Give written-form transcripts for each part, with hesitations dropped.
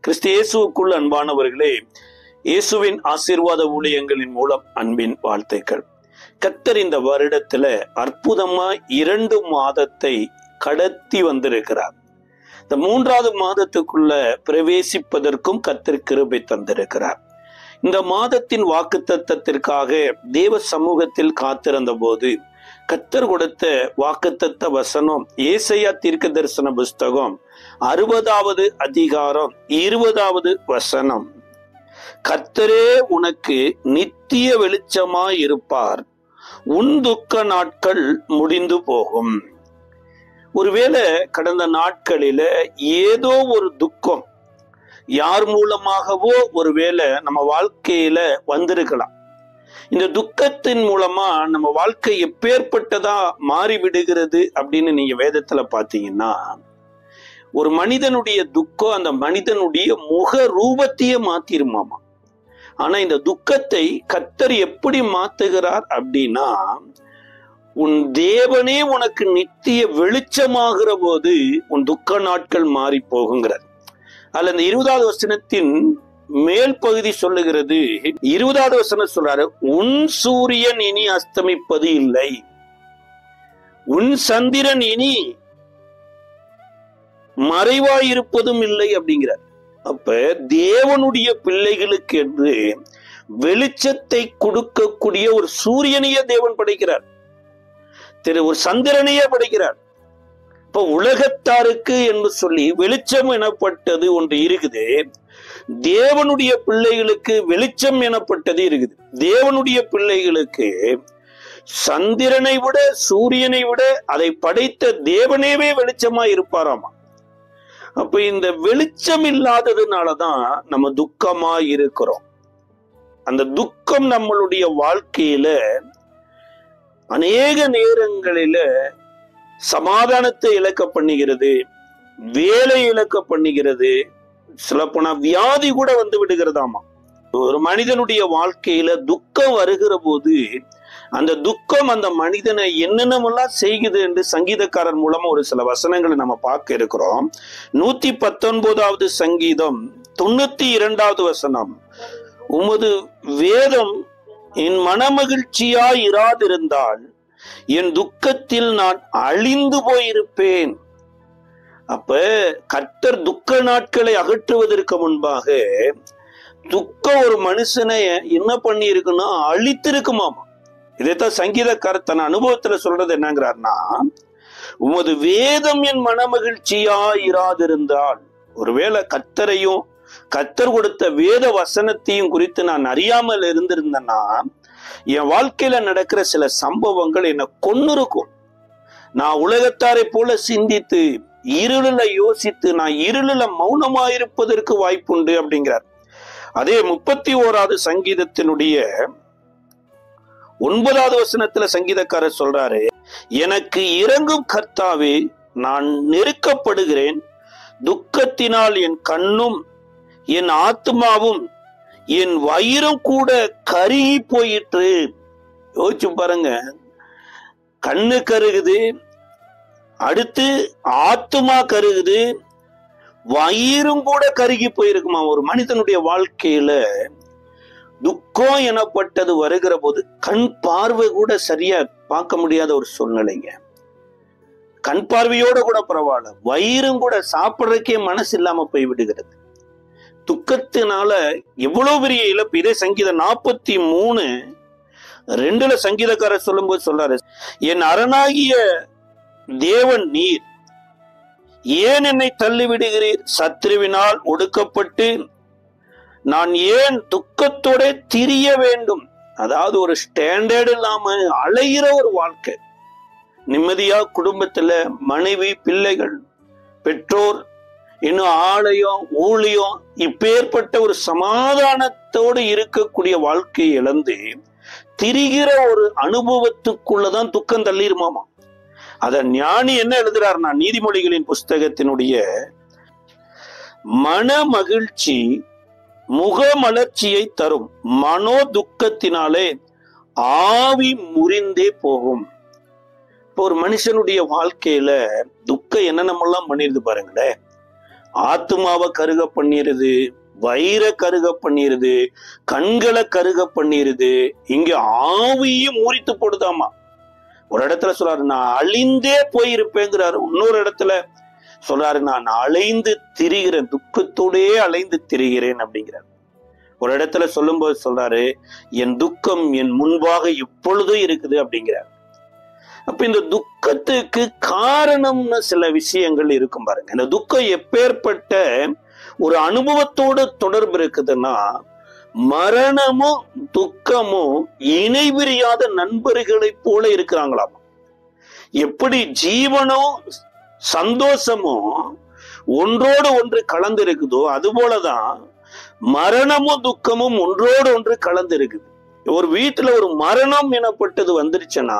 கிறிஸ்து இயேசுவுக்குள் அன்பானவர்களே, இயேசுவின் ஆசீர்வாத ஊழியங்களின் மூலம் அன்பின் வாழ்த்துக்கள். கர்த்தர் இந்த வருடத்துல அற்புதமா 2 மாதத்தை கடத்தி வந்திருக்கிறார். இந்த 3வது மாதத்துக்குள்ள பிரவேசிப்பதற்கும் கர்த்தர் கிருபை தந்திருக்கிறார். இந்த மாதத்தின் வாக்குத்தத்தத்திற்காக தேவ சமூகத்தில் காத்திருந்த போது கர்த்தர் கொடுத்த வாக்குத்தத்த வசனம் ஏசாயா தீர்க்க தரிசன புஸ்தகம் 60வது அதிகாரம் 20வது வசனம். கர்த்தரே உனக்கு நித்திய வெளிச்சமாய் இருப்பார், உன் துக்க நாட்கள் முடிந்து போகும். ஒருவேளை கடந்த நாட்களில ஏதோ ஒரு துக்கம் யார் மூலமாகவோ ஒருவேளை நம்ம வாழ்க்கையில வந்திருக்கலாம். இந்த துக்கத்தின் மூலமா நம்ம வாழ்க்கை எப்பேற்பட்டதா மாறிவிடுகிறது அப்படின்னு நீங்க வேதத்துல பாத்தீங்கன்னா, ஒரு மனிதனுடைய துக்கம் அந்த மனிதனுடைய முக ரூபத்தையே மாத்திருமாமா. ஆனா இந்த துக்கத்தை கர்த்தர் எப்படி மாத்துகிறார் அப்படின்னா, உன் தேவனே உனக்கு நித்திய வெளிச்சமாகிற போது உன் துக்க நாட்கள் மாறி போகுங்கிறார். அதுல இந்த 20வது வசனத்தின் மேல் பகுதி சொல்லுகிறது. 20வது வசனம் சொல்றாரு, உன் சூரியன் இனி அஸ்தமிப்பது இல்லை, உன் சந்திரன் இனி மறைவாயிருப்பதும் இல்லை அப்படிங்கிறார். அப்ப தேவனுடைய பிள்ளைகளுக்கு என்று வெளிச்சத்தை கொடுக்கக்கூடிய ஒரு சூரியனையே தேவன் படைக்கிறார், ஒரு சந்திரனையே படைக்கிறார். இப்ப உலகத்தாருக்கு என்று சொல்லி வெளிச்சம் எனப்பட்டது ஒன்று இருக்குது, தேவனுடைய பிள்ளைகளுக்கு வெளிச்சம் எனப்பட்டது இருக்குது. தேவனுடைய பிள்ளைகளுக்கு சந்திரனை விட சூரியனை விட அதை படைத்த தேவனேவே வெளிச்சமா இருப்பாராமா. அப்ப இந்த வெளிச்சம் இல்லாததுனாலதான் நம்ம துக்கமா இருக்கிறோம். அந்த துக்கம் நம்மளுடைய வாழ்க்கையில அநேக நேரங்களில சமாதானத்தை இழக்க பண்ணுகிறது, வேலை இழக்க பண்ணுகிறது, சில போனா வியாதி கூட வந்து விடுகிறதாமா. ஒரு மனிதனுடைய வாழ்க்கையில துக்கம் வருகிற போது அந்த துக்கம் அந்த மனிதனை என்னென்னமெல்லாம் செய்யுது என்று சங்கீதக்காரர் மூலமா ஒரு சில வசனங்களை நம்ம பார்க்க இருக்கிறோம். 119வது சங்கீதம் 92வது வசனம், உமது வேதம் என் மனமகிழ்ச்சியாய் இராதிருந்தால் என் துக்கத்தில் நான் அழிந்து போயிருப்பேன். அப்ப கர்த்தர் துக்க நாட்களை அகற்றுவதற்கு முன்பாக துக்கம் ஒரு மனுஷனை என்ன பண்ணி இருக்குன்னா அழித்திருக்குமாமா. இதைத்தான் சங்கீதக்காரர் தன் அனுபவத்துல சொல்றது என்னங்கிறார்னா, உமது வேதம் என் மனமகிழ்ச்சியா இராதிருந்தால், ஒருவேளை கர்த்தரையும் கர்த்தர் கொடுத்த வேத வசனத்தையும் குறித்து நான் அறியாமல் இருந்திருந்தேன்னா என் வாழ்க்கையில நடக்கிற சில சம்பவங்கள் என்ன கொன்னு இருக்கும். நான் உலகத்தாரை போல சிந்தித்து இருளில யோசித்து நான் இருளில மௌனமாயிருப்பதற்கு வாய்ப்புண்டு அப்படிங்கிறார். அதே 31வது சங்கீதத்தினுடைய 9வது வசனத்துல சங்கீதக்காரர் சொல்றாரு, எனக்கு இரங்கும் கர்த்தாவே, நான் நெருக்கப்படுகிறேன், துக்கத்தினால் என் கண்ணும் என் ஆத்மாவும் என் வயிறும் கூட கருகி போயிற்று. யோசிச்சு பாருங்க, கண்ணு கருகுது, அடுத்து ஆத்மா கருகுது, வயிறும் கூட கருகி போயிருக்குமா. ஒரு மனிதனுடைய வாழ்க்கையில துக்கம் எனப்பட்டது வருகிற போது கண் பார்வை கூட சரியா பார்க்க முடியாத ஒரு சூழ்நிலைங்க. கண் பார்வையோட கூட பரவாயில்ல, வயிறும் கூட சாப்பிட்றதுக்கே மனசு இல்லாம போய் விடுகிறது. துக்கத்தினால எவ்வளவு பெரிய இழப்பு. இதே சங்கீதம் 43:2 சங்கீதக்காரர் சொல்லும்போது சொல்றாரு, என் அரணாகிய தேவன் நீர், ஏன் என்னை தள்ளி விடுகிறீர்? சத்ருவினால் ஒடுக்கப்பட்டு நான் ஏன் துக்கத்தோட திரிய வேண்டும்? அதாவது ஒரு ஸ்டாண்டர்ட் இல்லாம அலைகிற ஒரு வாழ்க்கை. நிம்மதியா குடும்பத்துல மனைவி, பிள்ளைகள், பெற்றோர், இன்னும் ஆலயம், ஊழியம், இப்பேற்பட்ட ஒரு சமாதானத்தோடு இருக்கக்கூடிய வாழ்க்கையை இழந்து திரிகிற ஒரு அனுபவத்துக்குள்ளதான் துக்கம் தள்ளிருமாமா. அத ஞானி என்ன எழுதுறாருன்னா, நீதிமொழிகளின் புஸ்தகத்தினுடைய மன மகிழ்ச்சி முக மலர்ச்சியை தரும், மனோ துக்கத்தினாலே ஆவி முறிந்தே போகும். இப்போ ஒரு மனுஷனுடைய வாழ்க்கையில துக்கம் என்னென்னமெல்லாம் பண்ணிருது பாருங்களேன். ஆத்மாவை கருக பண்ணிருது, வயிறை கருக பண்ணிருது, கண்களை கருக பண்ணிருது, இங்க ஆவியும் முறித்து போடுதாமா. ஒரு இடத்துல சொல்றாரு நான் அழிந்தே போயிருப்பேங்கிறாரு. இன்னொரு இடத்துல சொல்றாரு நான் அலைந்து திரிகிறேன், துக்கத்தோடே அலைந்து திரிகிறேன் அப்படிங்கிறார். ஒரு இடத்துல சொல்லும்போது சொல்றாரு என் துக்கம் என் முன்பாக இப்பொழுதும் இருக்குது அப்படிங்கிறார். அப்ப இந்த துக்கத்துக்கு காரணம்னு சில விஷயங்கள் இருக்கும் பாருங்க. இந்த துக்கம் எப்பேற்பட்ட ஒரு அனுபவத்தோடு தொடர்பு இருக்குதுன்னா, மரணமும் துக்கமும் இணைபிரியாத நண்பர்களை போல இருக்கிறாங்களாம். எப்படி ஜீவனும் சந்தோஷமும் ஒன்றோடு ஒன்று கலந்து இருக்குதோ அது போலதான் மரணமும் துக்கமும் ஒன்றோடு ஒன்று கலந்து இருக்குது. ஒரு வீட்டுல ஒரு மரணம் எனப்பட்டது வந்துருச்சுன்னா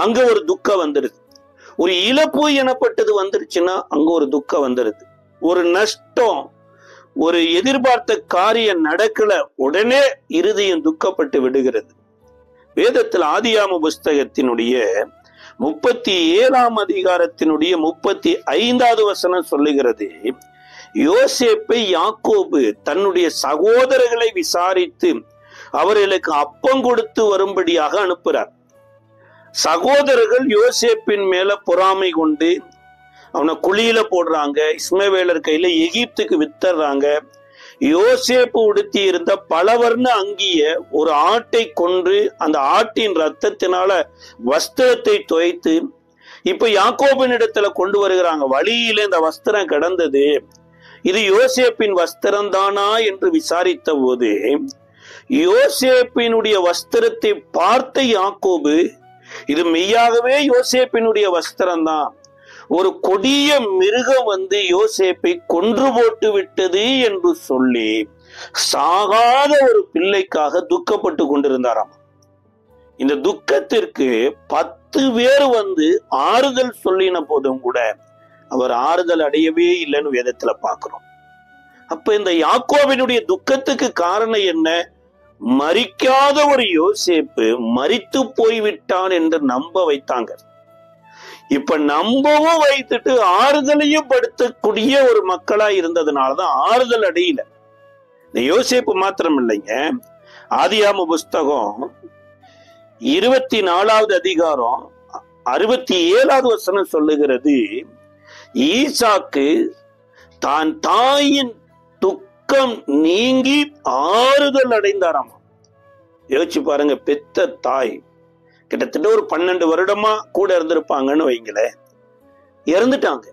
அங்க ஒரு துக்கம் வந்துருது. ஒரு இழப்பு எனப்பட்டது வந்துருச்சுன்னா அங்க ஒரு துக்கம் வந்துருது. ஒரு நஷ்டம், ஒரு எதிர்பார்த்த காரியம் நடக்கல, உடனே இருதயம் துக்கப்பட்டு விடுகிறது. வேதத்தில் ஆதியாம புஸ்தகத்தினுடைய 37ஆம் அதிகாரத்தினுடைய 35வது வசனம் சொல்லுகிறது, யோசேப்பை யாக்கோபு தன்னுடைய சகோதரர்களை விசாரித்து அவர்களுக்கு அப்பம் கொடுத்து வரும்படியாக அனுப்புறார். சகோதரர்கள் யோசேப்பின் மேல பொறாமை கொண்டு அவனை குழியில போடுறாங்க, இஸ்மவேலர் கையில எகிப்துக்கு வித்தர்றாங்க. யோசேப்பு உடுத்தி இருந்த பலவர்ண அங்கிய ஒரு ஆட்டை கொன்று அந்த ஆட்டின் ரத்தத்தினால வஸ்திரத்தை துவைத்து இப்ப யாக்கோபின் இடத்துல கொண்டு வருகிறாங்க. வழியில இந்த வஸ்திரம் கிடந்தது, இது யோசேப்பின் வஸ்திரம் தானா என்று விசாரித்த போது யோசேப்பினுடைய வஸ்திரத்தை பார்த்த யாக்கோபு இது மெய்யாகவே யோசேப்பினுடைய வஸ்திரம் தான், ஒரு கொடிய மிருகம் வந்து யோசேப்பை கொன்று போட்டு விட்டது என்று சொல்லி சாகாத ஒரு பிள்ளைக்காக துக்கப்பட்டு கொண்டிருந்தாராம். இந்த துக்கத்திற்கு 10 பேர் வந்து ஆறுதல் சொல்லின போதும் கூட அவர் ஆறுதல் அடையவே இல்லைன்னு வேதத்துல பார்க்கிறோம். அப்ப இந்த யாக்கோபினுடைய துக்கத்துக்கு காரணம் என்ன? மரிக்காத ஒரு யோசேப்பு மரித்து போய்விட்டான் என்று நம்ப வைத்தாங்க. இப்ப நம்பவும் வைத்துட்டு ஆறுதலையும் படுத்தக்கூடிய ஒரு மக்களா இருந்ததுனாலதான் ஆறுதல் அடையல. இந்த யோசேப்பு மாத்திரம் இல்லைங்க, ஆதியாம புஸ்தகம் 24வது அதிகாரம் 67வது வசனம் சொல்லுகிறது, ஈசாக்கு தான் தாயின் துக்கம் நீங்கி ஆறுதல் அடைந்தாராம். யோசிச்சு பாருங்க, பெத்த தாய் கிட்டத்தட்ட ஒரு 12 வருடமா கூட இருந்திருப்பாங்கன்னு வைங்களேன், இறந்துட்டாங்க.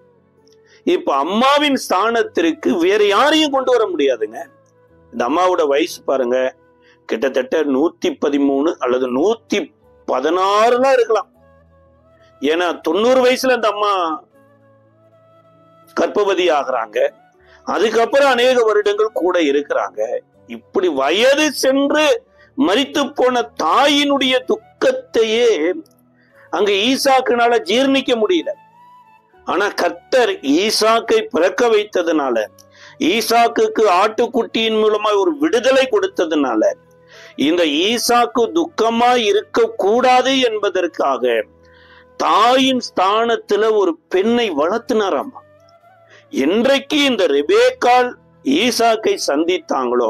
இப்ப அம்மாவின் ஸ்தானத்திற்கு வேற யாரையும் கொண்டு வர முடியாதுங்க. இந்த அம்மாவோட வயசு பாருங்க, கிட்டத்தட்ட 113 அல்லது 116 இருக்கலாம். ஏன்னா 90 வயசுல இந்த அம்மா கர்ப்பவதி ஆகுறாங்க. அதுக்கப்புறம் அநேக வருடங்கள் கூட இருக்கிறாங்க. இப்படி வயது சென்று மரித்து போன தாயினுடைய துக்கத்தையே அங்க ஈசாக்குனால ஜீர்ணிக்க முடியல. ஆனா கர்த்தர் ஈசாக்கை பிறக்க வைத்ததுனால, ஈசாக்குக்கு ஆட்டுக்குட்டியின் மூலமா ஒரு விடுதலை கொடுத்ததுனால, இந்த ஈசாக்கு துக்கமா இருக்க கூடாது என்பதற்காக தாயின் ஸ்தானத்துல ஒரு பெண்ணை வளர்த்தினாராமா. என்றைக்கு இந்த ரெபேக்காள் ஈசாக்கை சந்தித்தாங்களோ,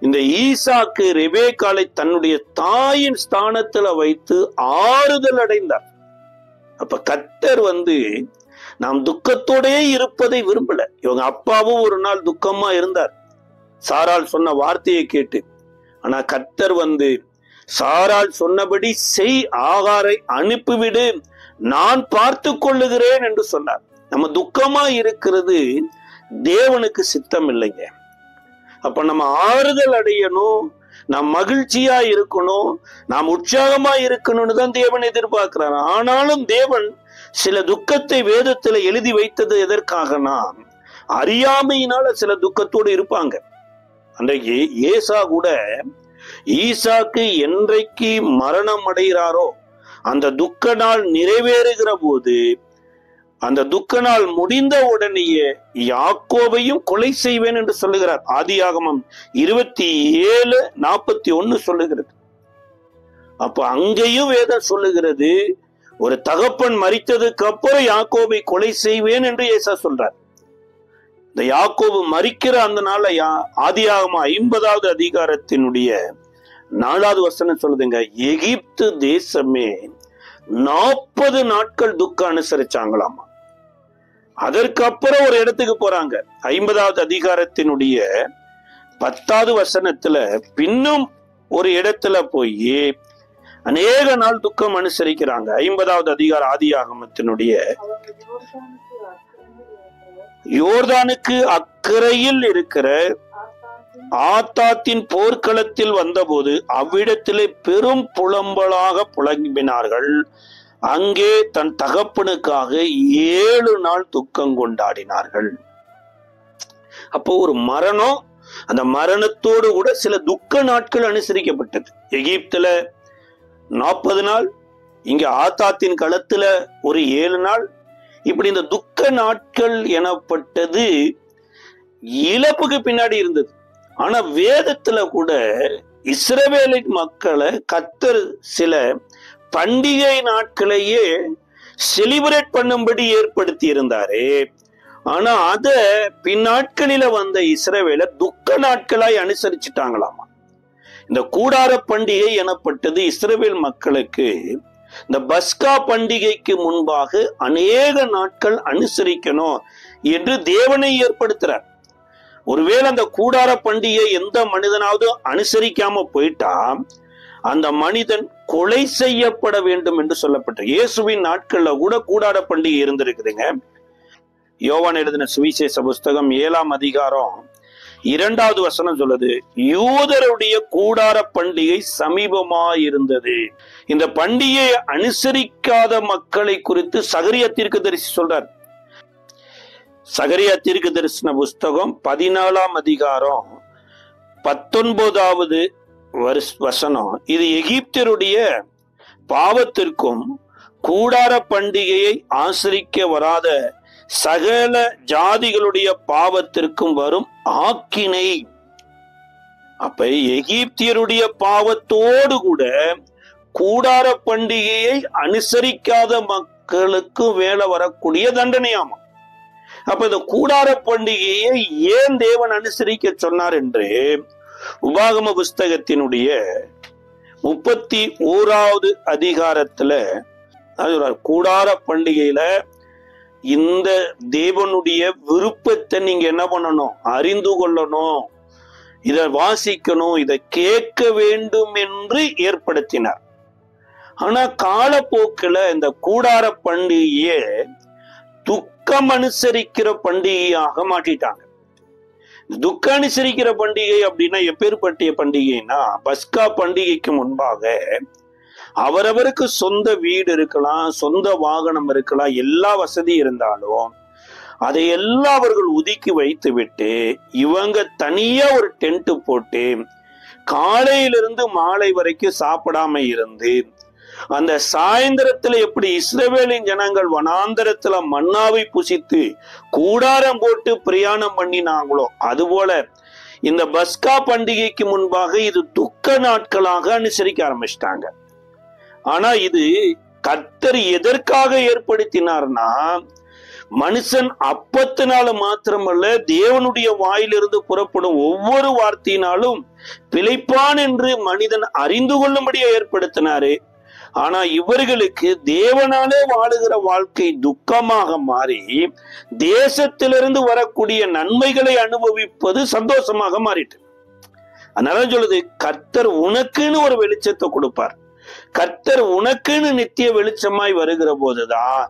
இந்த ஈசாக்கு ரெபேக்காளை தன்னுடைய தாயின் ஸ்தானத்துல வைத்து ஆறுதல் அடைந்தார். அப்ப கர்த்தர் வந்து நாம் துக்கத்தோடே இருப்பதை விரும்பல. இவங்க அப்பாவும் ஒரு நாள் துக்கமா இருந்தார், சாராள் சொன்ன வார்த்தையை கேட்டு. ஆனா கர்த்தர் வந்து சாராள் சொன்னபடி செய், ஆகாரை அனுப்பிவிடு, நான் பார்த்து கொள்ளுகிறேன் என்று சொன்னார். நம்ம துக்கமா இருக்கிறது தேவனுக்கு சித்தம் இல்லைங்க. அப்ப நம்ம ஆறுதல் அடையணும், நாம் மகிழ்ச்சியா இருக்கணும், நாம் உற்சாகமா இருக்கணும்னு தான் தேவன் எதிர்பார்க்கிறார். ஆனாலும் தேவன் சில துக்கத்தை வேதத்துல எழுதி வைத்தது எதற்காகனா, அறியாமையினால சில துக்கத்தோடு இருப்பாங்க. அன்றைக்கு ஏசா கூட ஈசாக்கு என்றைக்கு மரணம் அடைகிறாரோ அந்த துக்க நாள் நிறைவேறுகிற போது, அந்த துக்க நாள் முடிந்த உடனேயே யாக்கோபையும் கொலை செய்வேன் என்று சொல்லுகிறார். ஆதியாகமம் 27:41 சொல்லுகிறது. அப்ப அங்கேயும் வேதம் சொல்லுகிறது, ஒரு தகப்பன் மரித்ததுக்கு அப்புறம் யாக்கோபை கொலை செய்வேன் என்று ஏசா சொல்றார். இந்த யாக்கோபு மரிக்கிற அந்த நாள்ல ஆதியாகமம் 50வது அதிகாரத்தினுடைய 4வது வசனம் சொல்லுதுங்க, எகிப்து தேசமே 40 நாட்கள் துக்கம் அனுசரிச்சாங்களாமா. அதற்கப்புறம் ஒரு இடத்துக்கு போறாங்க. 50வது அதிகாரத்தினுடைய 10வது வசனத்துல பின்னும் ஒரு இடத்துல போய் அநேக நாள் துக்கம் அனுசரிக்கிறாங்க. 50வது அதிகார ஆதியாகமத்தினுடைய யோர்தானுக்கு அக்கறையில் இருக்கிற ஆத்தாத்தின் போர்க்களத்தில் வந்தபோது அவ்விடத்திலே பெரும் புலம்பலாக புலம்பினார்கள். அங்கே தன் தகப்பனுக்காக 7 நாள் துக்கம் கொண்டாடினார்கள். அப்போ ஒரு மரணம், அந்த மரணத்தோடு கூட சில துக்க நாட்கள் அனுசரிக்கப்பட்டது. எகிப்துல 40 நாள், இங்க ஆத்தாத்தின் களத்துல ஒரு 7 நாள். இப்படி இந்த துக்க நாட்கள் எனப்பட்டது இழப்புக்கு பின்னாடி இருந்தது. ஆனா வேதத்துல கூட இஸ்ரவேலின் மக்களை கர்த்தர் சில பண்டிகை நாட்களையே செலிப்ரேட் பண்ணும்படி ஏற்படுத்தி இருந்தாரு. ஆனா அத பின்னாட்களில வந்த இஸ்ரவேல துக்க நாட்களாய் அனுசரிச்சுட்டாங்களாமா. இந்த கூடார பண்டிகை எனப்பட்டது இஸ்ரவேல் மக்களுக்கு இந்த பஸ்கா பண்டிகைக்கு முன்பாக அநேக நாட்கள் அனுசரிக்கணும் என்று தேவனை ஏற்படுத்துறார். ஒருவேளை அந்த கூடார பண்டிகை எந்த மனிதனாவது அனுசரிக்காம போயிட்டா அந்த மனிதன் கொலை செய்யப்பட வேண்டும் என்று சொல்லப்பட்ட இயேசுவின் நாட்கள்ல கூட கூடார பண்டிகை இருந்திருக்குதுங்க. யோவான் எழுதின சுவிசேஷ புஸ்தகம் 7ஆம் அதிகாரம் 2வது வசனம் சொல்லுது, யூதருடைய கூடார பண்டிகை சமீபமாயிருந்தது. இந்த பண்டிகையை அனுசரிக்காத மக்களை குறித்து சகரியா தீர்க்கதரிசி சொல்றார். சகரியா தீர்க்கதரிசன புஸ்தகம் 14ஆம் அதிகாரம் 19வது வசனம், இது எகிப்தியருடைய பாவத்திற்கும் கூடார பண்டிகையை ஆசரிக்க வராத சகல ஜாதிகளுடைய பாவத்திற்கும் வரும் ஆக்கினை. அப்ப எகிப்தியருடைய பாவத்தோடு கூட கூடார பண்டிகையை அனுசரிக்காத மக்களுக்கு வேலை வரக்கூடிய தண்டனையாமா. அப்ப இந்த கூடார பண்டிகையை ஏன் தேவன் அனுசரிக்க சொன்னார் என்று உபாகம புஸ்தகத்தினுடைய 31வது அதிகாரத்துல கூடார பண்டிகையில இந்த தேவனுடைய விருப்பத்தை நீங்க என்ன பண்ணணும், அறிந்து கொள்ளணும், இதை வாசிக்கணும், இதை கேட்க வேண்டும் என்று ஏற்படுத்தினார். ஆனா காலப்போக்கில் இந்த கூடார பண்டிகையை துக்கம் அனுசரிக்கிற பண்டிகையாக மாற்றிட்டாங்க. துக்கம் அனுசரிக்கிற பண்டிகை அப்படின்னா எப்பேற்பட்ட பண்டிகைன்னா, பஸ்கா பண்டிகைக்கு முன்பாக அவரவருக்கு சொந்த வீடு இருக்கலாம், சொந்த வாகனம் இருக்கலாம், எல்லா வசதி இருந்தாலும் அதையெல்லாம் அவர்கள் ஒதுக்கி வைத்து விட்டு இவங்க தனியா ஒரு டென்ட் போட்டு காலையிலிருந்து மாலை வரைக்கும் சாப்பிடாம இருந்து அந்த சாயந்தரத்துல எப்படி இஸ்ரவேலின் ஜனங்கள் வனாந்தரத்துல மன்னாவை புசித்து கூடாரம் போட்டு பிரயாணம் பண்ணினாங்களோ அதுபோல இந்த பஸ்கா பண்டிகைக்கு முன்பாக இது துக்க நாட்களாக அனுசரிக்க ஆரம்பிச்சிட்டாங்க. ஆனா இது கர்த்தர் எதற்காக ஏற்படுத்தினார்னா, மனுஷன் அப்பத்தினால மாத்திரமல்ல தேவனுடைய வாயிலிருந்து புறப்படும் ஒவ்வொரு வார்த்தையினாலும் பிழைப்பான் என்று மனிதன் அறிந்து கொள்ளும்படியா ஏற்படுத்தினாரு. ஆனா இவர்களுக்கு தேவனாலே வாழுகிற வாழ்க்கை துக்கமாக மாறி தேசத்திலிருந்து வரக்கூடிய நன்மைகளை அனுபவிப்பது சந்தோஷமாக மாறிட்டு. அதனால சொல்லுது, கர்த்தர் உனக்குன்னு ஒரு வெளிச்சத்தை கொடுப்பார். கர்த்தர் உனக்குன்னு நித்திய வெளிச்சமாய் வருகிற போதுதான்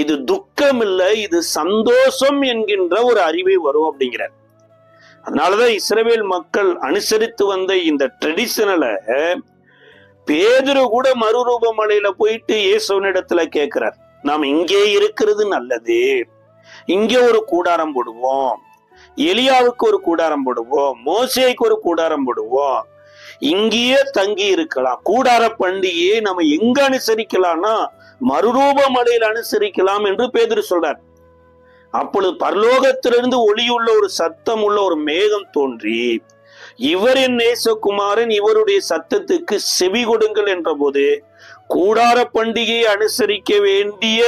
இது துக்கம் இல்லை, இது சந்தோஷம் என்கின்ற ஒரு அறிவை வரும் அப்படிங்கிறார். அதனாலதான் இஸ்ரவேல் மக்கள் அனுசரித்து வந்த இந்த ட்ரெடிஷனல பேதுரு கூட மறுரூப மலையில போயிட்டு இயேசுவினிடத்துல கேட்கிறார், நாம் இங்கே இருக்கிறது நல்லது, இங்கே ஒரு கூடாரம் போடுவோம், எலியாவுக்கு ஒரு கூடாரம் போடுவோம், மோசேக்கு ஒரு கூடாரம் போடுவோம், இங்கேயே தங்கி இருக்கலாம். கூடார பண்டிகையை நம்ம எங்க அனுசரிக்கலாம்னா மறுரூப மலையில் அனுசரிக்கலாம் என்று பேதுரு சொல்றார். அப்பொழுது பரலோகத்திலிருந்து ஒளியுள்ள ஒரு சத்தம் உள்ள ஒரு மேகம் தோன்றி, இவர் என் நேசகுமாரன், இவருடைய சத்தத்துக்கு செவி கொடுங்கள் என்ற போது கூடார பண்டிகையை அனுசரிக்க வேண்டிய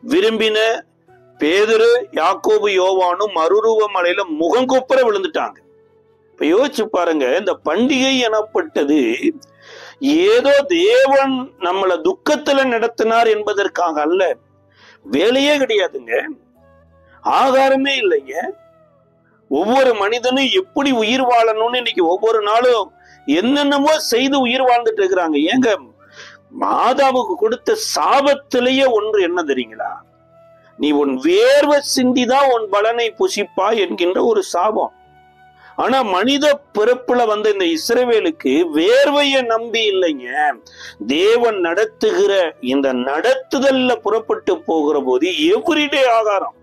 விரும்பின பேதுரு, யாக்கோபு, யோவானும் மறுரூப மலையில முகங்குப்புற விழுந்துட்டாங்க. இப்ப யோசிச்சு பாருங்க, இந்த பண்டிகை எனப்பட்டது ஏதோ தேவன் நம்மள துக்கத்துல நடத்தினார் என்பதற்காக அல்ல. வேலையே கிடையாதுங்க, ஆகாரமே இல்லைங்க. ஒவ்வொரு மனிதனும் எப்படி உயிர் வாழணும்னு இன்னைக்கு ஒவ்வொரு நாளும் என்னென்னமோ செய்து உயிர் வாழ்ந்துட்டு இருக்கிறாங்க. ஏங்க, மாதாவுக்கு கொடுத்த சாபத்திலேயே ஒன்று என்ன தெரியுங்களா? நீ உன் வேர்வை சிந்திதான் உன் பலனை புசிப்பா என்கின்ற ஒரு சாபம். ஆனா மனித பிறப்புல வந்த இந்த இஸ்ரவேலுக்கு வேர்வையை நம்பி இல்லைங்க, தேவன் நடத்துகிற இந்த நடத்துதல்ல புறப்பட்டு போகிற போது எவ்ரிடே ஆகாரம்.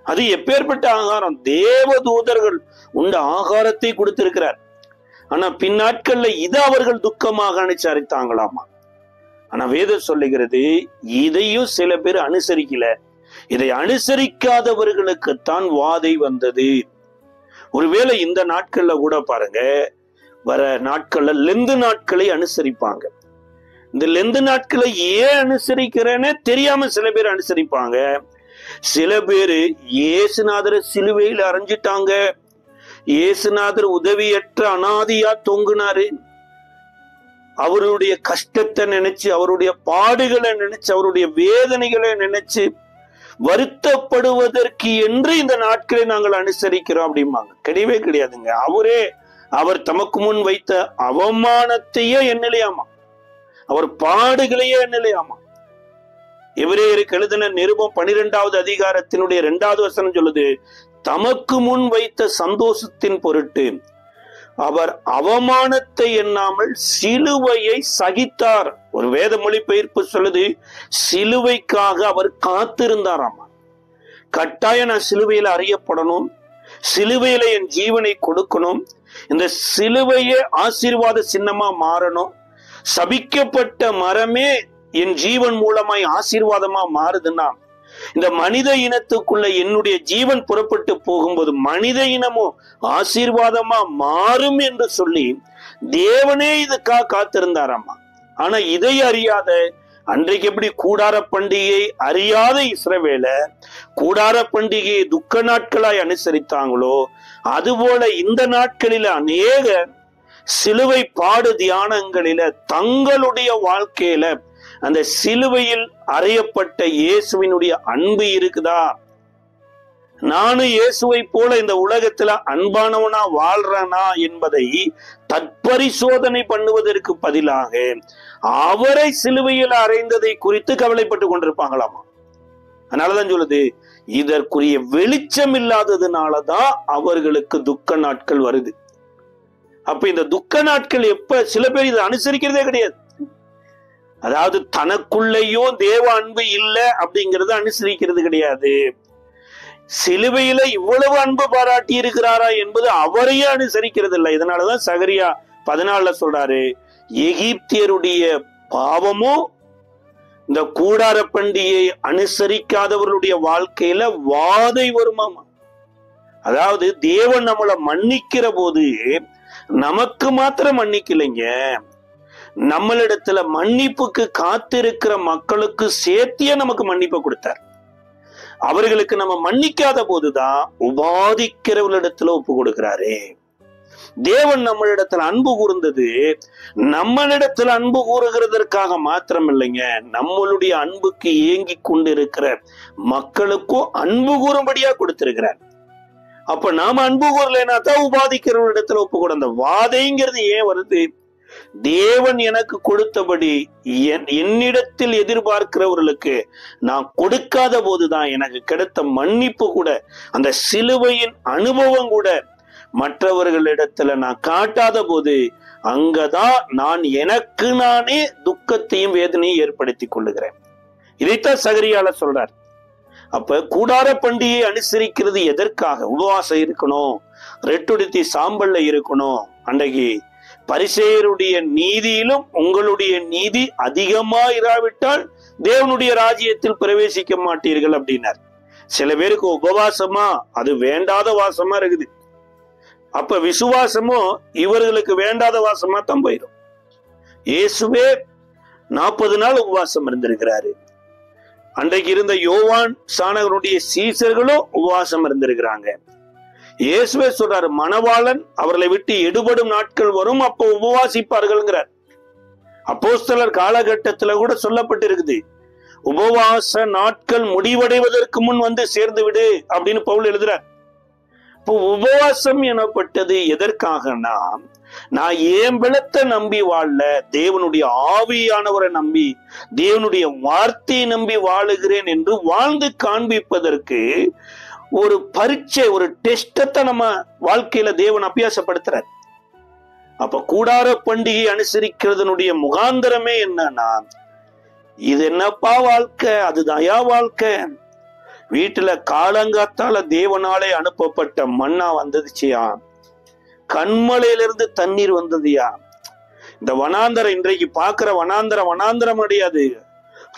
அது எப்பேற்பட்ட ஆகாரம்? தேவ தூதர்கள் உண்ட ஆகாரத்தை கொடுத்திருக்கிறார். ஆனா பின்னாட்கள்ல இதை அவர்கள் துக்கமாக அனுசரித்தாங்களாமா. ஆனா வேதம் சொல்லுகிறது, இதையும் சில பேர் அனுசரிக்கல. இதை அனுசரிக்காதவர்களுக்குத்தான் வாதை வந்தது. ஒருவேளை இந்த நாட்கள்ல கூட பாருங்க, வர நாட்கள்ல லெந்து நாட்களை அனுசரிப்பாங்க. இந்த லெந்து நாட்களை ஏன் அனுசரிக்கிறேன்னு தெரியாம சில பேர் அனுசரிப்பாங்க. சில பேரு இயேசுநாதரை சிலுவையில் அறைஞ்சிட்டாங்க, இயேசுநாதர் உதவியற்ற அனாதியா தொங்குனாரு, அவருடைய கஷ்டத்தை நினைச்சு, அவருடைய பாடுகளை நினைச்சு, அவருடைய வேதனைகளை நினைச்சு வருத்தப்படுவதற்கு என்று இந்த நாட்களை நாங்கள் அனுசரிக்கிறோம் அப்படிம்பாங்க. கிடையவே கிடையாதுங்க. அவர் தமக்கு முன் வைத்த அவமானத்தையே எண்ணலையாமா, அவர் பாடுகளையே எண்ணலையாமா. எபிரேயருக்கு எழுதின நிருபம் 12வது அதிகாரத்தினுடைய 2வது வசனம் சொல்லுது, தமக்கு முன் வைத்த சந்தோஷத்தின் பொருட்டு அவர் அவமானத்தை எண்ணாமல் சிலுவையை சகித்தார். ஒரு வேத மொழிபெயர்ப்பு சொல்லுது, சிலுவைக்காக அவர் காத்திருந்தாராமா. கட்டாயம் நான் சிலுவையில அறியப்படணும், சிலுவையில என் ஜீவனை கொடுக்கணும், இந்த சிலுவையே ஆசீர்வாத சின்னமா மாறணும், சபிக்கப்பட்ட மரமே என் ஜீவன் மூலமாய் ஆசீர்வாதமா மாறுதுன்னா, இந்த மனித இனத்துக்குள்ள என்னுடைய ஜீவன் புறப்பட்டு போகும்போது மனித இனமும் ஆசீர்வாதமா மாறும் என்று சொல்லி தேவனே இதுக்காக காத்திருந்தாராமா. ஆனா இதை அறியாத, அன்றைக்கு எப்படி கூடார பண்டிகை அறியாத இஸ்ரவேலர் கூடார பண்டிகையை துக்க நாட்களாய் அனுசரித்தாங்களோ, அதுபோல இந்த நாட்களில அநேக சிலுவை பாடு தியானங்களில தங்களுடைய வாழ்க்கையில அந்த சிலுவையில் அறையப்பட்ட இயேசுவினுடைய அன்பு இருக்குதா? நானும் இயேசுவை போல இந்த உலகத்துல அன்பானவனா வாழ்றானா என்பதை தற்பரிசோதனை பண்ணுவதற்கு பதிலாக அவரை சிலுவையில் அறைந்ததை குறித்து கவலைப்பட்டு கொண்டிருப்பாங்களாமா. அதனாலதான் சொல்லுது, இதற்குரிய வெளிச்சம் இல்லாததுனாலதான் அவர்களுக்கு துக்க நாட்கள் வருது. அப்ப இந்த துக்க நாட்கள் எப்ப, சில பேர் இதை அனுசரிக்கிறதே கிடையாது. அதாவது தனக்குள்ளேயும் தேவ அன்பு இல்லை அப்படிங்கறத அனுசரிக்கிறது கிடையாது. சிலுவையில இவ்வளவு அன்பு பாராட்டி இருக்கிறாரா என்பது அவரையே அனுசரிக்கிறது இல்லை. இதனாலதான் சகரியா 14 சொல்றாரு, எகிப்தியருடைய பாவமோ இந்த கூடார பண்டிகையை அனுசரிக்காதவர்களுடைய வாழ்க்கையில வாதை வருமாமா. அதாவது தேவன் நம்மளை மன்னிக்கிற போது நமக்கு மாத்திரம் மன்னிக்கலைங்க, நம்மளிடத்துல மன்னிப்புக்கு காத்திருக்கிற மக்களுக்கு சேர்த்தியே நமக்கு மன்னிப்பு கொடுத்தார். அவர்களுக்கு நம்ம மன்னிக்காத போதுதான் உபாதிக்கிறவர்களிடத்துல ஒப்பு கொடுக்கிறாரு. தேவன் நம்மளிடத்துல அன்பு கூர்ந்தது நம்மளிடத்துல அன்பு கூறுகிறதற்காக மாத்திரம் இல்லைங்க, நம்மளுடைய அன்புக்கு ஏங்கி கொண்டு இருக்கிற மக்களுக்கும் அன்பு கூறும்படியா கொடுத்திருக்கிறார். அப்ப நாம அன்பு கூறலைன்னா தான் உபாதிக்கிறவர்களிடத்துல ஒப்பு கூட. அந்த வாதைங்கிறது ஏன் வருது? தேவன் எனக்கு கொடுத்தபடி என்னிடத்தில் எதிர்பார்க்கிறவர்களுக்கு நான் கொடுக்காத போதுதான் எனக்கு கிடைத்த மன்னிப்பு கூட, அந்த சிலுவையின் அனுபவம் கூட மற்றவர்களிடத்துல நான் காட்டாத போது அங்கதான் நான் எனக்கு நானே துக்கத்தையும் வேதனையும் ஏற்படுத்தி கொள்ளுகிறேன். இதைத்தான் சகரியால சொல்றார். அப்ப கூடார பண்டிகையை அனுசரிக்கிறது எதற்காக? உபவாசம் இருக்கணும், ரெட்டுடுத்தி சாம்பல்ல இருக்கணும். அன்றைக்கு பரிசேயருடைய நீதியிலும் உங்களுடைய நீதி அதிகமா இராவிட்டால் தேவனுடைய ராஜ்யத்தில் பிரவேசிக்க மாட்டீர்கள் அப்படின்னார். சில பேருக்கு உபவாசமா அது வேண்டாத வாசமா இருக்குது. அப்ப விசுவாசமும் இவர்களுக்கு வேண்டாத வாசமா தான் போயிடும். இயேசுவே 40 நாள் உபவாசம் இருந்திருக்கிறாரு. அன்றைக்கு இருந்த யோவான் ஸ்நானகனுடைய சீசர்களும் உபவாசம் இருந்திருக்கிறாங்க. இயேசுவே சொல்றாரு, மணவாளன் அவர்களை விட்டு எடுபடும் நாட்கள் வரும், அப்போ உபவாசிப்பார்கள்ங்கிறார். அப்போஸ்தலர் காலகட்டத்துல கூட சொல்லப்பட்டிருக்குது, உபவாச நாட்கள் முடிவடைவதற்கு முன் வந்து சேர்ந்து விடு அப்படின்னு பவுல் எழுதுறார். இப்போ உபவாசம் எனப்பட்டது எதற்காகனா, நான் ஏன் பலத்தை நம்பி வாழல, தேவனுடைய ஆவியானவரை நம்பி தேவனுடைய வார்த்தையை நம்பி வாழுகிறேன் என்று வாழ்ந்து காண்பிப்பதற்கு ஒரு பரீட்சை, ஒரு டெஸ்டத்தை நம்ம வாழ்க்கையில தேவன் அபியாசப்படுத்துறார். அப்ப கூடார பண்டிகை அனுசரிக்கிறதுனுடைய முகாந்தரமே என்னன்னா, இது என்னப்பா வாழ்க்கை, அதுதாயா வாழ்க்கை. வீட்டுல காலங்காத்தால தேவனாலே அனுப்பப்பட்ட மண்ணா வந்துடுச்சியா, கண்மலையிலிருந்து தண்ணீர் வந்ததுயா. இந்த வனாந்தரம் இன்றைக்கு பாக்குற வனாந்தரம் கிடையாது.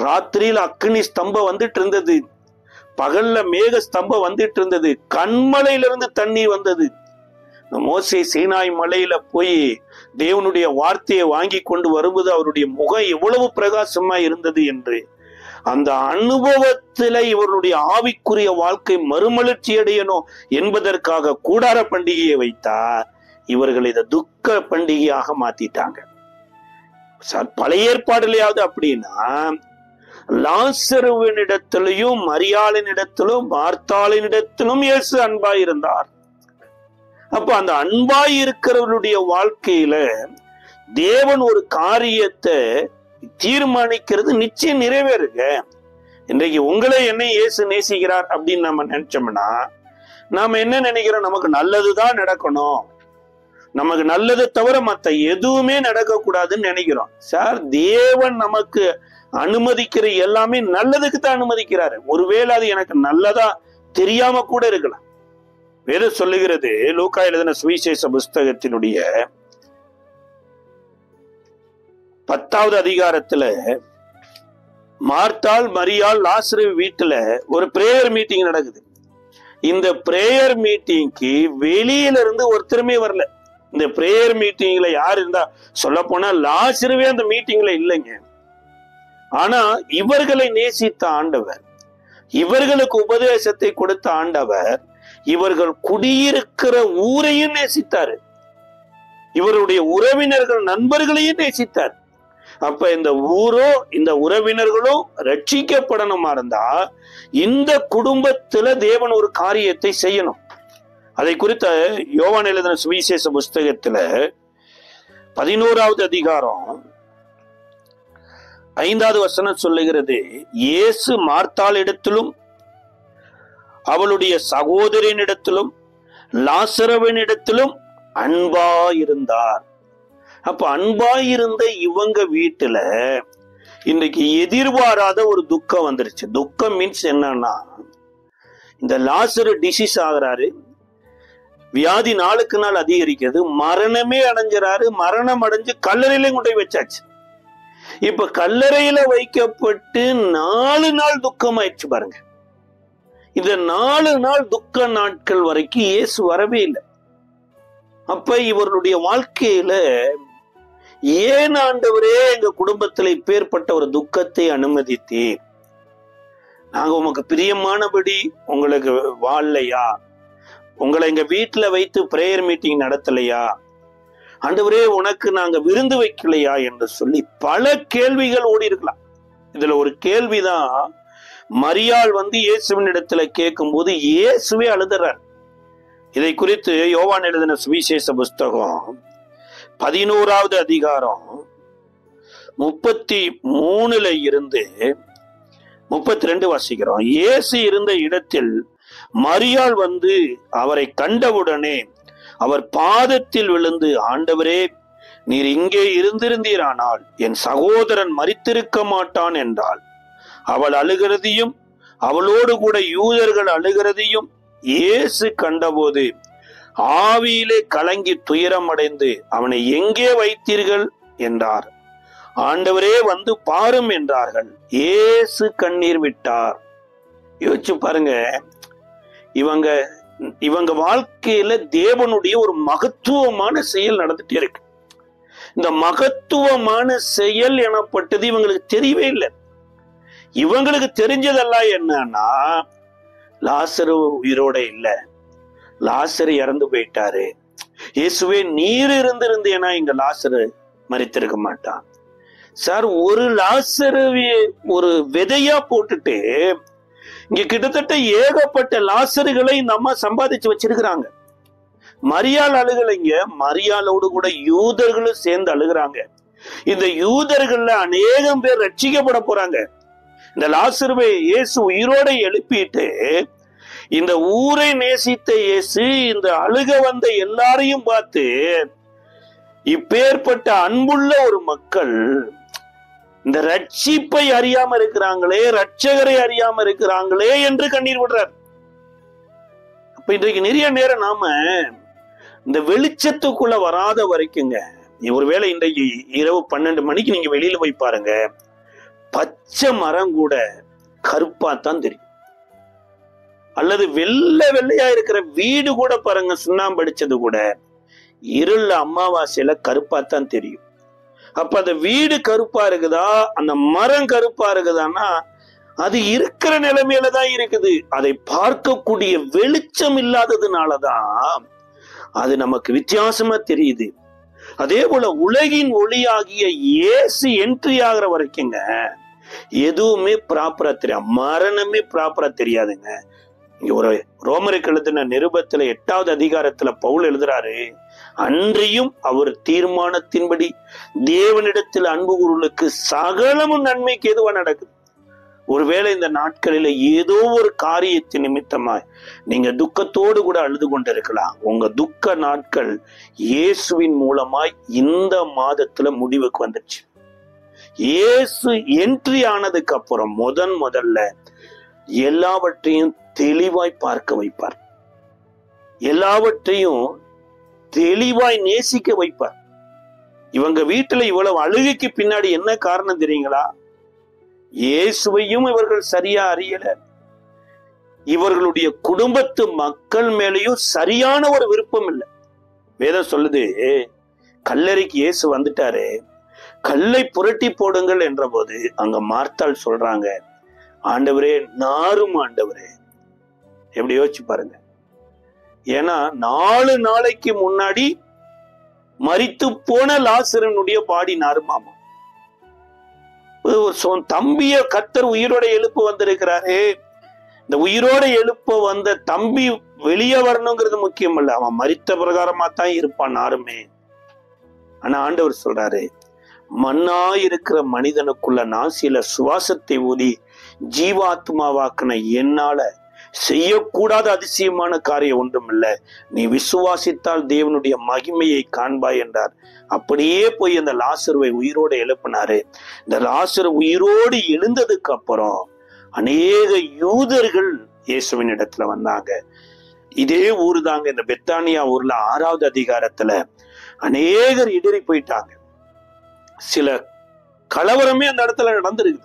ராத்திரியில அக்னி ஸ்தம்பம் வந்துட்டு இருந்தது, பகல்ல மேக ஸ்தம்பம் வந்துட்டு இருந்தது, கண்மலையிலிருந்து தண்ணீர் வந்தது. மோசே சீனாய் மலையில போய் தேவனுடைய வார்த்தையை வாங்கி கொண்டு வரும்போது அவருடைய முகம் எவ்வளவு பிரகாசமா இருந்தது என்று, அந்த அனுபவத்துல இவருடைய ஆவிக்குரிய வாழ்க்கை மறுமலர்ச்சி அடையணும் என்பதற்காக கூடார பண்டிகையை வைத்தார். இவர்கள் இதை துக்க பண்டிகையாக மாத்திட்டாங்க. பழைய ஏற்பாடுலையாவது அப்படின்னா, லாசருவினிடத்திலும் மரியாளினிடத்திலும் மார்த்தாளினிடத்திலும் இயேசு அன்பாய் இருந்தார். அப்ப அந்த அன்பாய் இருக்கிறவருடைய வாழ்க்கையில தேவன் ஒரு காரியத்தை தீர்மானிக்கிறது நிச்சயம் நிறைவேறுங்க. இன்றைக்கு உங்களை என்ன இயேசு நேசிக்கிறார் அப்படின்னு நம்ம நினைச்சோம்னா, நாம என்ன நினைக்கிறோம், நமக்கு நல்லதுதான் நடக்கணும், நமக்கு நல்லது தவிர மத்த எதுவுமே நடக்க கூடாதுன்னு நினைக்கிறோம். சார், தேவன் நமக்கு அனுமதிக்கிற எல்லாமே நல்லதுக்கு தான் அனுமதிக்கிறாரு. ஒருவேளை அது எனக்கு நல்லதா தெரியாம கூட இருக்கலாம். வேதம் சொல்லுகிறது, லூக்கா எழுதின சுவிசேஷ புஸ்தகத்தினுடைய 10வது அதிகாரத்துல, மார்த்தாள் மரியாள் லாசரு வீட்டுல ஒரு பிரேயர் மீட்டிங் நடக்குது. இந்த பிரேயர் மீட்டிங்க்கு வெளியில இருந்து ஒருத்தருமே வரல. இந்த பிரேயர் மீட்டிங்ல யார் இருந்தா, சொல்ல போனா லாசருவே அந்த மீட்டிங்ல இல்லைங்க. ஆனா இவர்களை நேசித்த ஆண்டவர், இவர்களுக்கு உபதேசத்தை கொடுத்த ஆண்டவர், இவர்கள் குடியிருக்கிற ஊரையும் நேசித்தாரு, இவருடைய உறவினர்கள் நண்பர்களையும் நேசித்தார். அப்ப இந்த ஊரோ இந்த உறவினர்களும் ரட்சிக்கப்படணுமா இருந்தா இந்த குடும்பத்துல தேவன் ஒரு காரியத்தை செய்யணும். அதை குறித்த யோவான் எழுதின சுவிசேஷ புஸ்தகத்துல 11வது அதிகாரம் 5வது வசனம் சொல்லுகிறது, இயேசு மார்த்தாளிடத்திலும் அவளுடைய சகோதரனிடத்திலும் லாசருவினிடத்திலும் அன்பாயிருந்தார். அப்ப அன்பாயிருந்த இவங்க வீட்டுல இன்னைக்கு எதிர்பாராத ஒரு துக்கம் வந்துருச்சு. துக்கம் மீன்ஸ் என்னன்னா, இந்த லாசரு டிசீஸ் ஆகிறாரு, வியாதி நாளுக்கு நாள் அதிகரிக்கிறது, மரணமே அடைஞ்சாரு, மரணம் அடைஞ்சு கல்லறையிலையும் கொண்டு போய் வச்சாச்சு. இப்ப கல்லறையில வைக்கப்பட்டு 4 நாள் துக்கம் ஆயிடுச்சு பாருங்க. இந்த 4 நாள் துக்க நாட்கள் வரைக்கும் இயேசு வரவே இல்லை. அப்ப இவருடைய வாழ்க்கையில, ஏன் ஆண்டவரே எங்க குடும்பத்துல இப்பேற்பட்ட ஒரு துக்கத்தை அனுமதித்தீர்? நாங்க உமக்கு பிரியமானபடி உங்களுக்கு வாழலையா? உங்களை எங்க வீட்டுல வைத்து பிரேயர் மீட்டிங் நடத்தலையா? ஆண்டவரே, உனக்கு நாங்க விருந்து வைக்கலையா என்று சொல்லி பல கேள்விகள் ஓடி இருக்கலாம். இதுல ஒரு கேள்விதான், மரியாள் வந்து இயேசுவின் இடத்துல கேட்கும் போது இயேசுவே அழுதுறார். இதை குறித்து யோவான் எழுதின சுவிசேஷ புஸ்தகம் 11வது அதிகாரம் 33 இருந்து 32 வாசிக்கிறோம். இயேசு இருந்த இடத்தில் மரியாள் வந்து அவரை கண்டவுடனே அவர் பாதத்தில் விழுந்து, ஆண்டவரே, நீர் இங்கே இருந்திருந்தீரானால் என் சகோதரன் மரித்திருக்க மாட்டான் என்றாள். அவள் அழுகிறதையும் அவளோடு கூட யூதர்கள் அழுகிறதையும் இயேசு கண்டபோது ஆவியிலே கலங்கி துயரம் அடைந்து, அவனை எங்கே வைத்தீர்கள் என்றார். ஆண்டவரே, வந்து பாரும் என்றார்கள். இயேசு கண்ணீர் விட்டார். யோசிச்சு பாருங்க, இவங்க வாழ்க்கையில தேவனுடைய ஒரு மகத்துவமான செயல் நடந்துட்டே இருக்கு. இந்த மகத்துவமான செயல் எனப்பட்டது இவங்களுக்கு தெரியவே இல்லை. இவங்களுக்கு தெரிஞ்சதெல்லாம் என்னன்னா, லாசரு உயிரோட இல்ல, லாசரு இறந்து போயிட்டாரு. இயேசுவே நீர் இருந்திருந்தேனா இங்க லாசரு மரித்திருக்க மாட்டான். சார், ஒரு லாசரு ஒரு விதையா போட்டுட்டு இங்க கிட்டத்தட்ட ஏகப்பட்ட லாசருகளை நம்ம சம்பாதிச்சு வச்சிருக்கிறாங்க. மரியாள் அழுகலைங்க, மரியாளோடு கூட யூதர்களும் சேர்ந்து அழுகிறாங்க. இந்த யூதர்கள்ல அநேகம் பேர் ரட்சிக்கப்பட போறாங்க. இந்த லாசருவை இயேசு உயிரோட எழுப்பிட்டு இந்த ஊரை நேசித்த இயேசு இந்த அழுக வந்த எல்லாரையும் பார்த்து, இப்பேற்பட்ட அன்புள்ள ஒரு மக்கள் இந்த ரட்சிப்பை அறியாம இருக்கிறாங்களே, ரட்சகரை அறியாம இருக்கிறாங்களே என்று கண்ணீர் விடுறார். அப்ப இன்றைக்கு நிறைய நேரம் நாம இந்த வெளிச்சத்துக்குள்ள வராத வரைக்குங்க, ஒருவேளை இன்றைக்கு இரவு 12 மணிக்கு நீங்க வெளியில போய் பாருங்க, பச்சை மரம் கூட கருப்பா தான் தெரியும். அல்லது வெள்ளையா இருக்கிற வீடு கூட பாருங்க, சுண்ணாம்பு அடிச்சது கூட இருள அமாவாசையில கருப்பா தான் தெரியும். அப்ப அந்த வீடு கருப்பா இருக்குதா, அந்த மரம் கருப்பா இருக்குதான்னா அது இருக்கிற நிலைமையில தான் இருக்குது. அதை பார்க்கக்கூடிய வெளிச்சம் இல்லாததுனாலதான் அது நமக்கு வித்தியாசமா தெரியுது. அதே போல உலகின் ஒளியாகிய இயேசு என்ட்ரி ஆகிற வரைக்குங்க எதுவுமே ப்ராப்பரா தெரியாது, மரணமே ப்ராப்பரா தெரியாதுங்க. இங்க ஒரு ரோமருக்கு எழுதின நிருபத்துல 8வது அதிகாரத்துல பவுல் எழுதுறாரு, அன்றியும் அவர் தீர்மானத்தின்படி தேவனிடத்தில் அன்பு கூறுவர்களுக்கு சகலமும் நன்மைக்கு எதுவா நடக்குது. ஒருவேளை இந்த நாட்களில ஏதோ ஒரு காரியத்தின் நிமித்தமாய் நீங்க துக்கத்தோடு கூட அழுது கொண்டிருக்கலாம். உங்க துக்க நாட்கள் இயேசுவின் மூலமாய் இந்த மாதத்துல முடிவுக்கு வந்துருச்சு. இயேசு என்ட்ரி ஆனதுக்கு அப்புறம் முதல்ல எல்லாவற்றையும் தெளிவாய் பார்க்க வைப்பார், எல்லாவற்றையும் தெளிவாய் நேசிக்க வைப்பார். இவங்க வீட்டுல இவ்வளவு அழுகைக்கு பின்னாடி என்ன காரணம் தெரியுங்களா? இயேசுவையும் இவர்கள் சரியா அறியல, இவர்களுடைய குடும்பத்து மக்கள் மேலேயும் சரியான ஒரு விருப்பம் இல்லை. வேதம் சொல்லுது, கல்லறைக்கு இயேசு வந்துட்டாரு, கல்லை புரட்டி போடுங்கள் என்ற போது அங்க மார்த்தாள் சொல்றாங்க, ஆண்டவரே நாரும் ஆண்டவரே. எப்படி யோசிச்சு பாருங்க. ஏன்னா 4 நாளைக்கு முன்னாடி மரித்து போன லாசரனுடைய பாடி நாருமாமா. தம்பிய கர்த்தர் உயிரோட எழுப்ப வந்திருக்கிறாரு. இந்த உயிரோட எழுப்ப வந்த தம்பி வெளியே வரணுங்கிறது முக்கியம் இல்ல, அவன் மரித்த பிரகாரமா தான் இருப்பான் நாருமே. ஆனா ஆண்டவர் சொல்றாரு, மண்ணா இருக்கிற மனிதனுக்குள்ள நான் சில சுவாசத்தை ஊதி ஜீவாத்மாவாக்குன என்னால செய்யக்கூடாத அதிசயமான காரியம் ஒன்றும் இல்லை, நீ விசுவாசித்தால் தேவனுடைய மகிமையை காண்பாய் என்றார். அப்படியே போய் அந்த லாசருவை உயிரோடு எழுப்பினாரு. இந்த லாசரு உயிரோடு எழுந்ததுக்கு அப்புறம் அநேக யூதர்கள் இயேசுவின் இடத்துல வந்தாங்க. இதே ஊரு தாங்க, இந்த பெத்தானியா ஊர்ல 6வது அதிகாரத்துல அநேகர் இடறி போயிட்டாங்க. சில கலவரமே அந்த இடத்துல நடந்திருக்கு.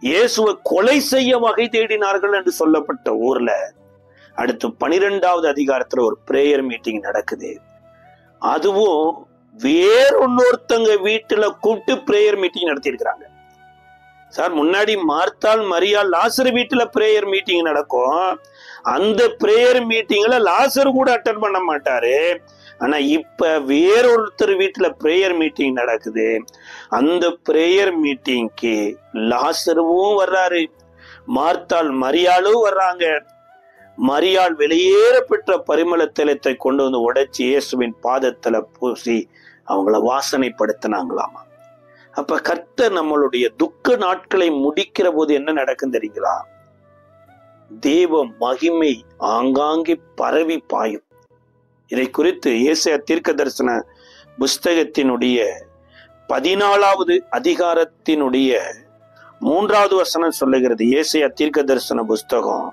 இயேசுவை கொலை செய்ய வகை தேடினார்கள் என்று சொல்லப்பட்ட ஊர்ல அடுத்து 12வது அதிகாரத்துல ஒரு பிரேயர் மீட்டிங் நடக்குது. அதுவும் வேறொன்னொருத்தங்க வீட்டுல கூப்பிட்டு பிரேயர் மீட்டிங் நடத்தி இருக்கிறாங்க. சார், முன்னாடி மார்த்தாள் மரியாள் லாசர் வீட்டுல பிரேயர் மீட்டிங் நடக்கும். அந்த பிரேயர் மீட்டிங்ல லாசர் கூட அட்டெண்ட் பண்ண மாட்டாரு. ஆனா இப்ப வேறொருத்தர் வீட்டுல பிரேயர் மீட்டிங் நடக்குது. அந்த பிரேயர் மீட்டிங்க்கு லாசருவும் வர்றாரு, மார்த்தாள் மரியாளும் வர்றாங்க. மரியாள் வெளியேற பெற்ற பரிமள தைலத்தை கொண்டு வந்து உடைச்சி இயேசுவின் பாதத்துல பூசி அவங்கள வாசனைப்படுத்தினாங்களாமா. அப்ப கர்த்தர் நம்மளுடைய துக்க நாட்களை முடிக்கிற போது என்ன நடக்கும் தெரியுங்களா? தேவ மகிமை ஆங்காங்கே பரவி பாயும். இதை குறித்து ஏசாயா தீர்க்கதரிசன புஸ்தகத்தினுடைய 14வது அதிகாரத்தினுடைய 3வது வசனம் சொல்லுகிறது. ஏசாயா தீர்க்கதரிசன புஸ்தகம்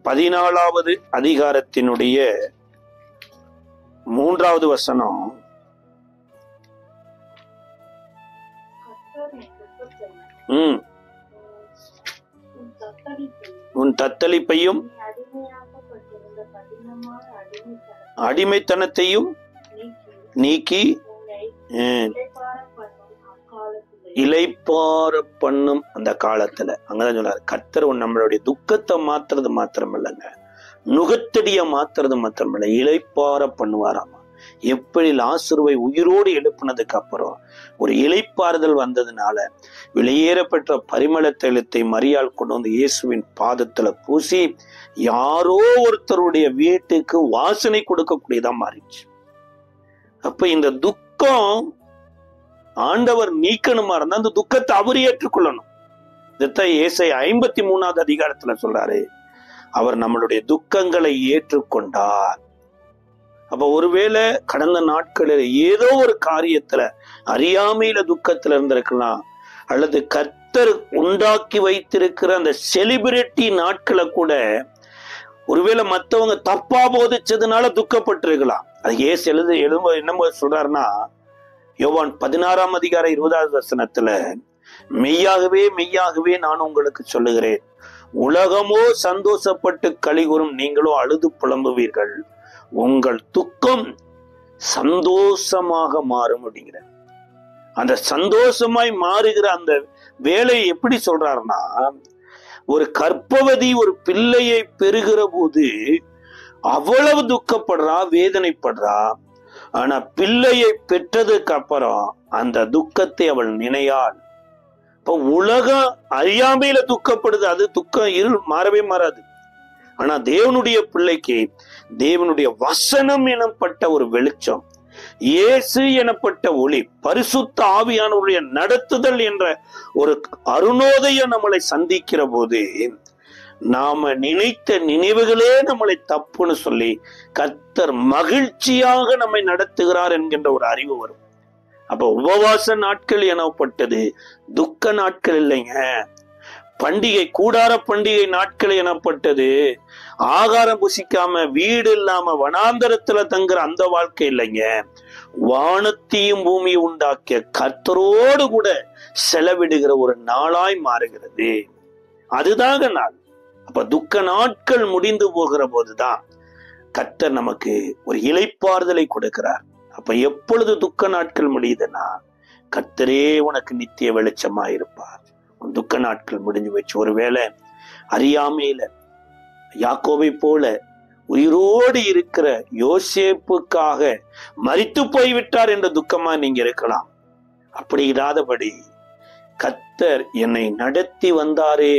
14வது அதிகாரத்தினுடைய 3வது வசனம், உன் தத்தளிப்பையும் அடிமைத்தனத்தையும் நீக்கி இளைப்பாற பண்ணும் அந்த காலத்துல. அங்கதான் சொன்னாரு, கர்த்தர் நம்மளுடைய துக்கத்தை மாத்துறது மாத்திரமில்லைங்க, நுகத்தடிய மாத்துறது மாத்திரமில்லை, இளைப்பாற பண்ணுவாராமா. எப்படி லாசருவை உயிரோடு எழுப்பினதுக்கு அப்புறம் ஒரு இளைப்பாறுதல் வந்ததுனால வெளியேற பெற்ற பரிமள தைலத்தை மரியாள் கொண்டு வந்து இயேசுவின் பாதத்துல பூசி யாரோ ஒருத்தருடைய வீட்டுக்கு வாசனை கொடுக்கக்கூடியதா மாறிச்சு. அப்ப இந்த துக்கம் ஆண்டவர் நீக்கணுமா இருந்தா அந்த துக்கத்தை அவர் ஏற்றுக்கொள்ளணும். இதைத்தான் ஏசாயா 53வது அதிகாரத்துல சொல்றாரு, அவர் நம்மளுடைய துக்கங்களை ஏற்றுக்கொண்டார். அப்ப ஒருவேளை கடந்த நாட்களில் ஏதோ ஒரு காரியத்துல அறியாமையில துக்கத்துல இருந்திருக்கலாம், அல்லது கர்த்தர் உண்டாக்கி வைத்திருக்கிற அந்த செலிபிரிட்டி நாட்களை கூட ஒருவேளை மற்றவங்க தப்பா போதிச்சதுனால துக்கப்பட்டிருக்கலாம். அது ஏசு என்ன சொல்றாருன்னா, யோவான் 16ஆம் அதிகாரம் 20வது வசனத்துல, மெய்யாகவே மெய்யாகவே நான் உங்களுக்கு சொல்லுகிறேன், உலகமோ சந்தோஷப்பட்டு களிகூறும், நீங்களோ அழுது புலம்புவீர்கள், உங்கள் துக்கம் சந்தோஷமாக மாறும் அப்படிங்கிற. அந்த சந்தோஷமாய் மாறுகிற அந்த வேலையை எப்படி சொல்றாருன்னா, ஒரு கர்ப்பவதி ஒரு பிள்ளையை பெறுகிற போது அவ்வளவு துக்கப்படுறா, வேதனைப்படுறா. ஆனா பிள்ளையை பெற்றதுக்கு அப்புறம் அந்த துக்கத்தை அவள் நினையாள். இப்ப உலகம் அறியாமையில துக்கப்படுது, அது துக்கம் இருள் மாறவே மாறாது. ஆனா தேவனுடைய பிள்ளைக்கு தேவனுடைய வசனம் எனப்பட்ட ஒரு வெளிச்சம், இயேசு எனப்பட்ட ஒளி, பரிசுத்த ஆவியானவருடைய நடத்துதல் என்ற ஒரு அருணோதயம் நம்மளை சந்திக்கிற போது நாம நினைத்த நினைவுகளே நம்மளை தப்புன்னு சொல்லி கர்த்தர் மகிழ்ச்சியாக நம்மை நடத்துகிறார் என்கின்ற ஒரு அறிவு வரும். அப்ப உபவாச நாட்கள் எனப்பட்டது துக்க நாட்கள் இல்லைங்க, பண்டிகை கூடார பண்டிகை நாட்கள் எனப்பட்டது ஆகாரம் புசிக்காம வீடு இல்லாம வனாந்தரத்துல தங்குற அந்த வாழ்க்கை இல்லைங்க, வானத்தையும் பூமியை உண்டாக்கிய கர்த்தரோடு கூட செலவிடுகிற ஒரு நாளாய் மாறுகிறது. அதுதாங்க நாள். அப்ப துக்க நாட்கள் முடிந்து போகிற போதுதான் கர்த்தர் நமக்கு ஒரு இளைப்பாறுதலை கொடுக்கிறார். அப்ப எப்பொழுது துக்க நாட்கள் முடியுதுன்னா, கர்த்தரே உனக்கு நித்திய வெளிச்சமா இருப்பார். துக்க நாட்கள் முடிஞ்சு வச்சு, ஒருவேளை அறியாமையில யாக்கோபை போல உயிரோடு இருக்கிற யோசேப்புக்காக மரித்து போய்விட்டார் என்ற துக்கமா நீங்க இருக்கலாம். அப்படி இராதபடி கர்த்தர் என்னை நடத்தி வந்தாரே,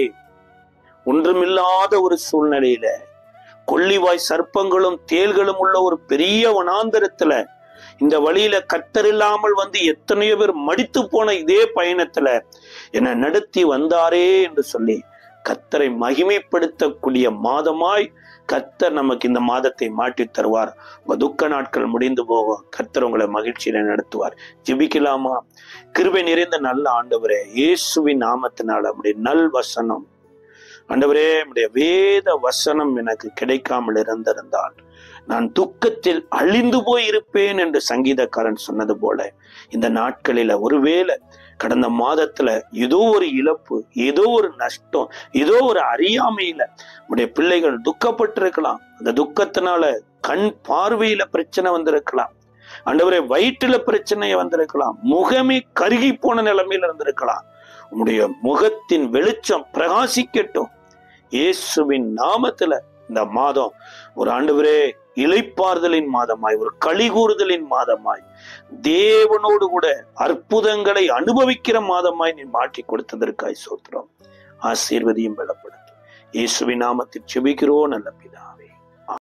ஒன்றுமில்லாத ஒரு சூழ்நிலையில கொள்ளிவாய் சர்ப்பங்களும் தேள்களும் உள்ள ஒரு பெரிய வனாந்தரத்துல இந்த வழியில கர்த்தர் இல்லாமல் வந்து எத்தனையோ பேர் மடித்து போன இதே பயணத்துல என்னை நடத்தி வந்தாரே என்று சொல்லி கர்த்தரை மகிமைப்படுத்தக்கூடிய மாதமாய் கர்த்தர் நமக்கு இந்த மாதத்தை மாற்றி தருவார். உங்க துக்க நாட்கள் முடிந்து போகும், கர்த்தர் உங்களை மகிழ்ச்சியில நடத்துவார். ஜெபிக்கலாமா? கிருபை நிறைந்த நல்ல ஆண்டவரே, இயேசுவின் நாமத்தினால் நம்முடைய நல் வசனம் ஆண்டவரே, நம்முடைய வேத வசனம் எனக்கு கிடைக்காமல் இருந்திருந்தால் நான் துக்கத்தில் அழிந்து போய் இருப்பேன் என்று சங்கீதக்காரன் சொன்னது போல, இந்த நாட்களில ஒருவேளை கடந்த மாதத்துல ஏதோ ஒரு இழப்பு, ஏதோ ஒரு நஷ்டம், ஏதோ ஒரு அறியாமையில நம்முடைய பிள்ளைகள் துக்கப்பட்டிருக்கலாம். அந்த துக்கத்தினால கண் பார்வையில பிரச்சனை வந்திருக்கலாம், ஆண்டவரே வயிற்றுல பிரச்சனை வந்திருக்கலாம், முகமே கருகி போன நிலைமையில இருந்திருக்கலாம். உம்முடைய முகத்தின் வெளிச்சம் பிரகாசிக்கட்டும் இயேசுவின் நாமத்துல. இந்த மாதம் ஒரு ஆண்டவரே இளைப்பாறுதலின் மாதமாய், ஒரு களிகூறுதலின் மாதமாய், தேவனோடு கூட அற்புதங்களை அனுபவிக்கிற மாதமாய் நீ மாற்றி கொடுத்ததற்காய் ஸ்தோத்திரம். ஆசீர்வதியும் பலப்படுத்தும். இயேசுவின் நாமத்தில் ஜெபிக்கிறோம் நல்ல பிதாவே.